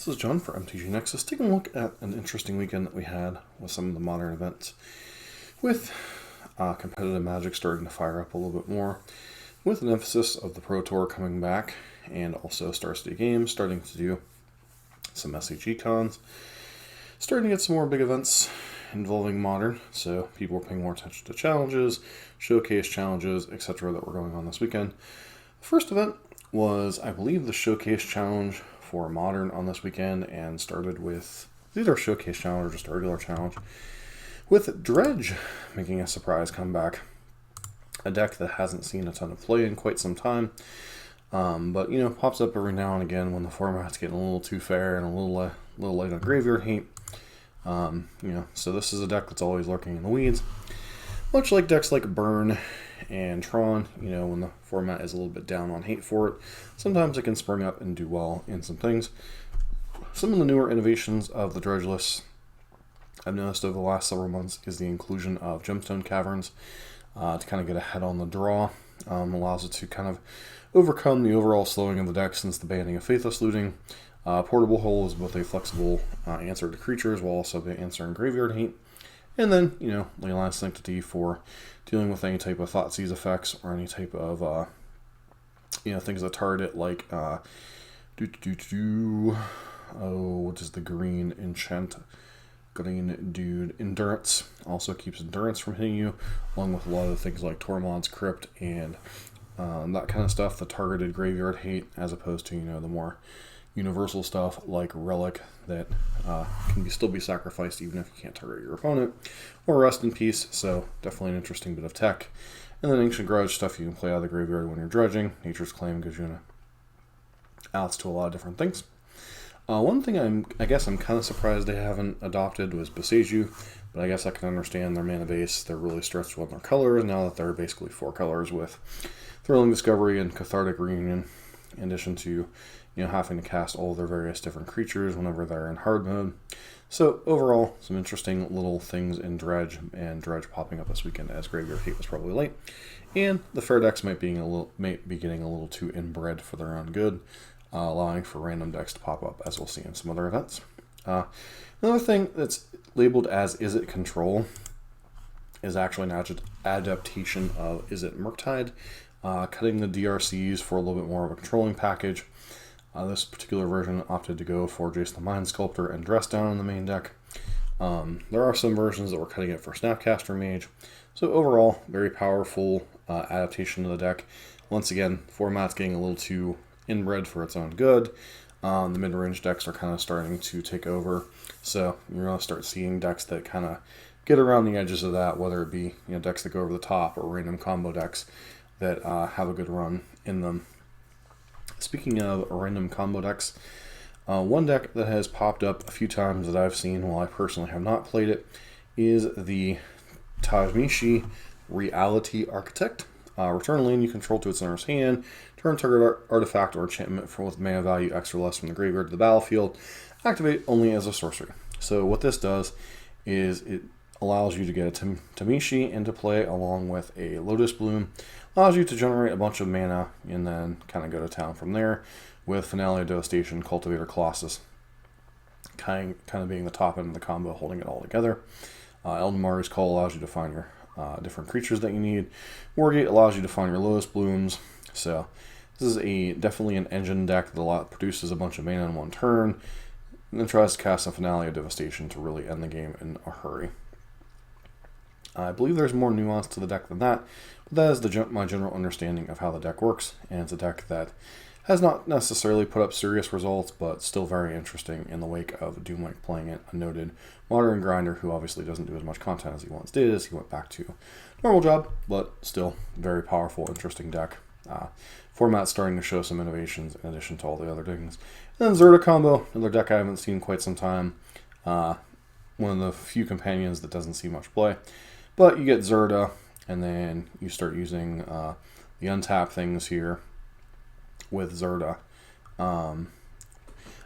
This is John for MTG Nexus, taking a look at an interesting weekend that we had with some of the modern events, with competitive Magic starting to fire up a little bit more, with an emphasis of the Pro Tour coming back, and also Star City Games starting to do some SCG cons, starting to get some more big events involving modern, so people are paying more attention to challenges, showcase challenges, etc. that were going on this weekend. The first event was, I believe, the Showcase Challenge for Modern on this weekend, and started with either a Showcase Challenge or just a regular challenge, with Dredge making a surprise comeback. A deck that hasn't seen a ton of play in quite some time, but you know, pops up every now and again when the format's getting a little too fair and a little light on graveyard heat. So this is a deck that's always lurking in the weeds, much like decks like Burn and Tron. You know, when the format is a little bit down on hate for it, sometimes it can spring up and do well in some things. Some of the newer innovations of the Dredge list I've noticed over the last several months is the inclusion of Gemstone Caverns to kind of get ahead on the draw. Allows it to kind of overcome the overall slowing of the deck since the banning of Faithless Looting. Portable Hole is both a flexible answer to creatures while also answering graveyard heat. And then, you know, Leyline Sanctity for dealing with any type of Thoughtseize effects or any type of, things that target like, what is the green enchant? Green dude, Endurance. Also keeps Endurance from hitting you, along with a lot of things like Tormod's Crypt and that kind of stuff, the targeted graveyard hate, as opposed to, you know, the more universal stuff like Relic that can still be sacrificed even if you can't target your opponent, or Rest in Peace. So definitely an interesting bit of tech. And then Ancient Grudge, stuff you can play out of the graveyard when you're dredging. Nature's Claim gives you outs to a lot of different things. One thing I guess I'm kind of surprised they haven't adopted was Boseiju, but I guess I can understand their mana base. They're really stretched on their colors now that they're basically 4 colors with Thrilling Discovery and Cathartic Reunion, in addition to, you know, having to cast all their various different creatures whenever they're in hard mode. So overall, some interesting little things in Dredge, and Dredge popping up this weekend as Graveyard Heat was probably late. And the fair decks might be getting a little too inbred for their own good, allowing for random decks to pop up, as we'll see in some other events. Another thing that's labeled as Is It Control is actually an adaptation of Is It Murktide, cutting the DRCs for a little bit more of a controlling package. This particular version opted to go for Jason the Mind Sculptor and Dress Down in the main deck. There are some versions that were cutting it for Snapcaster Mage. So overall, very powerful adaptation to the deck. Once again, format's getting a little too inbred for its own good. The mid-range decks are kind of starting to take over. So you're going to start seeing decks that kind of get around the edges of that, whether it be, you know, decks that go over the top or random combo decks that have a good run in them. Speaking of random combo decks, one deck that has popped up a few times that I've seen while I personally have not played it is the Tajmishi Reality Architect. Return a lane you control to its owner's hand, turn target artifact or enchantment with mana value X or less from the graveyard to the battlefield, activate only as a sorcery. So what this does is it allows you to get a Tamishi into play along with a Lotus Bloom, allows you to generate a bunch of mana and then kind of go to town from there, with Finale of Devastation, Cultivator Colossus kind of being the top end of the combo, holding it all together. Eldamaru's Call allows you to find your different creatures that you need. Wargate allows you to find your Lotus Blooms. So this is definitely an engine deck that produces a bunch of mana in one turn, and then tries to cast a Finale of Devastation to really end the game in a hurry. I believe there's more nuance to the deck than that, but that is my general understanding of how the deck works, and it's a deck that has not necessarily put up serious results, but still very interesting in the wake of Doomlink playing it, a noted modern grinder who obviously doesn't do as much content as he once did, as he went back to normal job, but still very powerful, interesting deck. Format starting to show some innovations in addition to all the other things. And then Zerta Combo, another deck I haven't seen in quite some time. One of the few companions that doesn't see much play. But you get Zerta, and then you start using the untap things here with Zerta.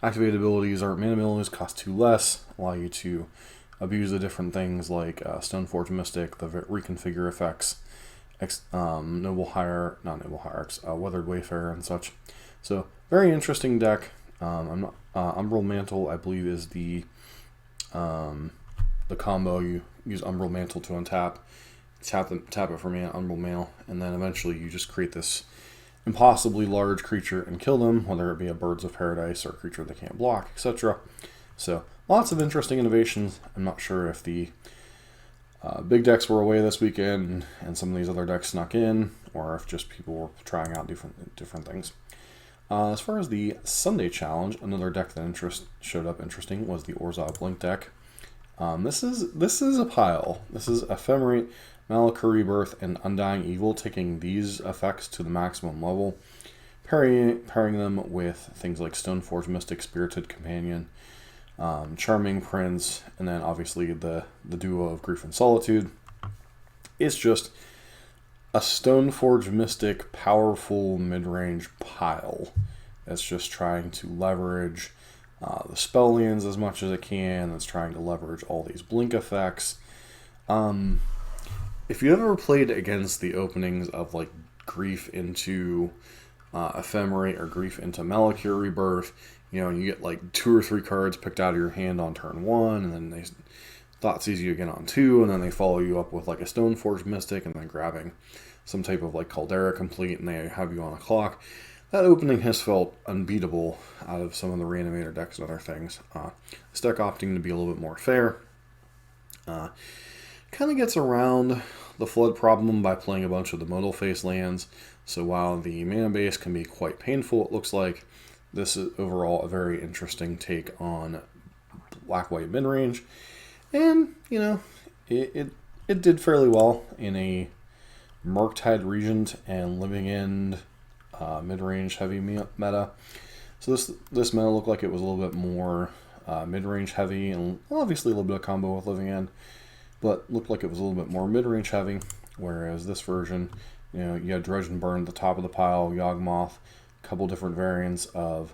Activated abilities or mana abilities cost 2 less, allow you to abuse the different things like Stoneforge Mystic, the reconfigure effects, Weathered Wayfarer and such. So very interesting deck. I'm not, Umbral Mantle, I believe, is the combo. You use Umbral Mantle to untap, tap it for mana, Umbral Mail, and then eventually you just create this impossibly large creature and kill them, whether it be a Birds of Paradise or a creature they can't block, etc. So lots of interesting innovations. I'm not sure if the big decks were away this weekend and some of these other decks snuck in, or if just people were trying out different things. As far as the Sunday challenge, another deck that showed up interesting was the Orzo Blink deck. This is a pile. This is Ephemerate, Malakir Rebirth, and Undying Evil, taking these effects to the maximum level, pairing them with things like Stoneforge Mystic, Spirited Companion, Charming Prince, and then obviously the duo of Grief and Solitude. It's just a Stoneforge Mystic powerful mid-range pile that's just trying to leverage the spell lands as much as it can. That's trying to leverage all these blink effects. If you ever played against the openings of like Grief into Ephemerate or Grief into Malakir Rebirth, and you get like 2 or 3 cards picked out of your hand on turn 1, and then they Thought sees you again on 2, and then they follow you up with like a Stoneforge Mystic, and then grabbing some type of like Caldera Complete, and they have you on a clock. That opening has felt unbeatable out of some of the Reanimator decks and other things. This deck opting to be a little bit more fair. Kind of gets around the flood problem by playing a bunch of the modal face lands. So while the mana base can be quite painful, it looks like this is overall a very interesting take on black-white mid-range. And, it did fairly well in a Murktide Regent and Living End mid-range heavy meta. So this meta looked like it was a little bit more mid-range heavy, and obviously a little bit of combo with Living End, but looked like it was a little bit more mid-range heavy, whereas this version, you had Dredge and Burn at the top of the pile, Yawgmoth, a couple different variants of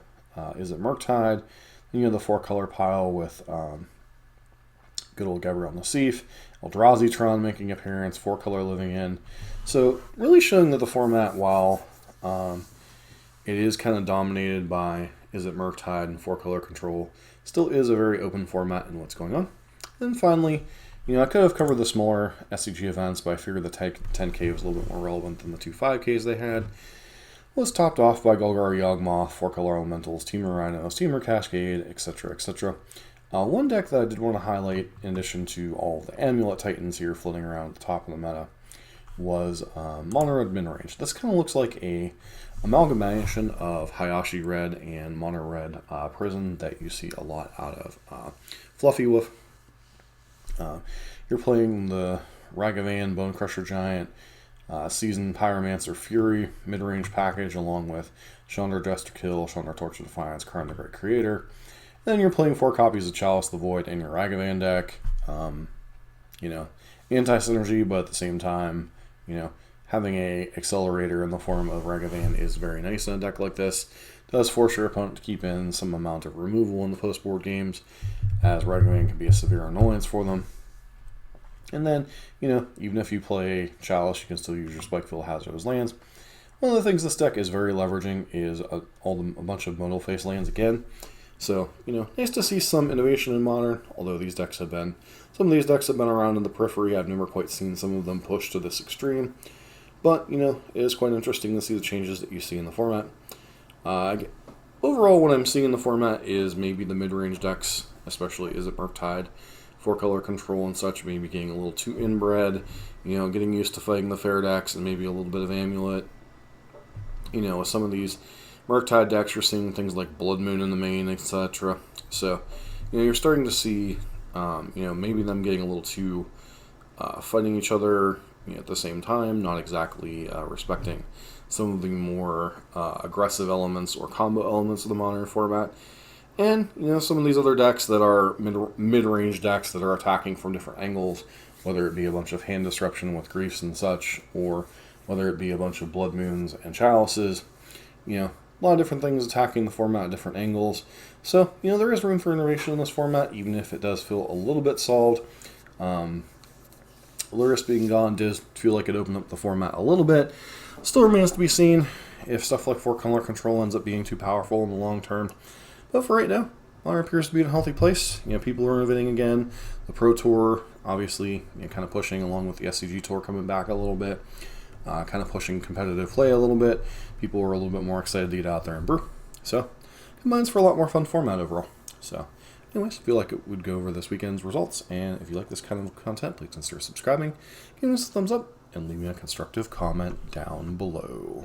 Is It Murktide, then you have the 4-color pile with good old Gabriel Nassif, Eldrazi-tron making appearance, 4-color Living End. So really showing that the format, while it is kind of dominated by Is It Murktide and 4-color control, still is a very open format in what's going on. And finally, I could have covered the smaller SCG events, but I figured the 10K was a little bit more relevant than the 2 5Ks they had. Was topped off by Golgari Yawgmoth, 4-color Elementals, Temur Rhinos, Temur Cascade, etc., etc. One deck that I did want to highlight, in addition to all the Amulet Titans here floating around at the top of the meta, was Mono Red Midrange. This kind of looks like a amalgamation of Hayashi Red and Mono Red Prison that you see a lot out of Fluffy Wolf. You're playing the Ragavan Bone Crusher Giant, Seasoned Pyromancer Fury mid-range package, along with Chandra Dress to Kill, Chandra Torch of Defiance, Karn the Great Creator. Then you're playing 4 copies of Chalice the Void in your Ragavan deck. Anti-synergy, but at the same time, having a accelerator in the form of Ragavan is very nice in a deck like this. Does force your opponent to keep in some amount of removal in the post-board games, as Ragavan can be a severe annoyance for them. And then, even if you play Chalice, you can still use your Spikefield Hazardous lands. One of the things this deck is very leveraging is a bunch of modal face lands again. So, nice to see some innovation in Modern, although some of these decks have been around in the periphery. I've never quite seen some of them pushed to this extreme. But, it is quite interesting to see the changes that you see in the format. Overall, what I'm seeing in the format is maybe the mid-range decks, especially Is It Murktide, 4-color control and such, maybe getting a little too inbred, getting used to fighting the fair decks, and maybe a little bit of Amulet. With some of these Murktide decks, you're seeing things like Blood Moon in the main, etc. So, you're starting to see, maybe them getting a little too fighting each other at the same time, not exactly respecting some of the more aggressive elements or combo elements of the Modern format. And, some of these other decks that are mid-range decks that are attacking from different angles, whether it be a bunch of hand disruption with Griefs and such, or whether it be a bunch of Blood Moons and Chalices, a lot of different things attacking the format at different angles. So, there is room for innovation in this format, even if it does feel a little bit solved. Luris being gone does feel like it opened up the format a little bit. Still remains to be seen if stuff like 4-color control ends up being too powerful in the long term. But for right now, Honor appears to be in a healthy place. People are innovating again. The Pro Tour, obviously, kind of pushing along with the SCG Tour coming back a little bit. Kind of pushing competitive play a little bit. People are a little bit more excited to get out there and brew. So, combines for a lot more fun format overall. So, anyways, I feel like it would go over this weekend's results. And if you like this kind of content, please consider subscribing, giving us a thumbs up, and leave me a constructive comment down below.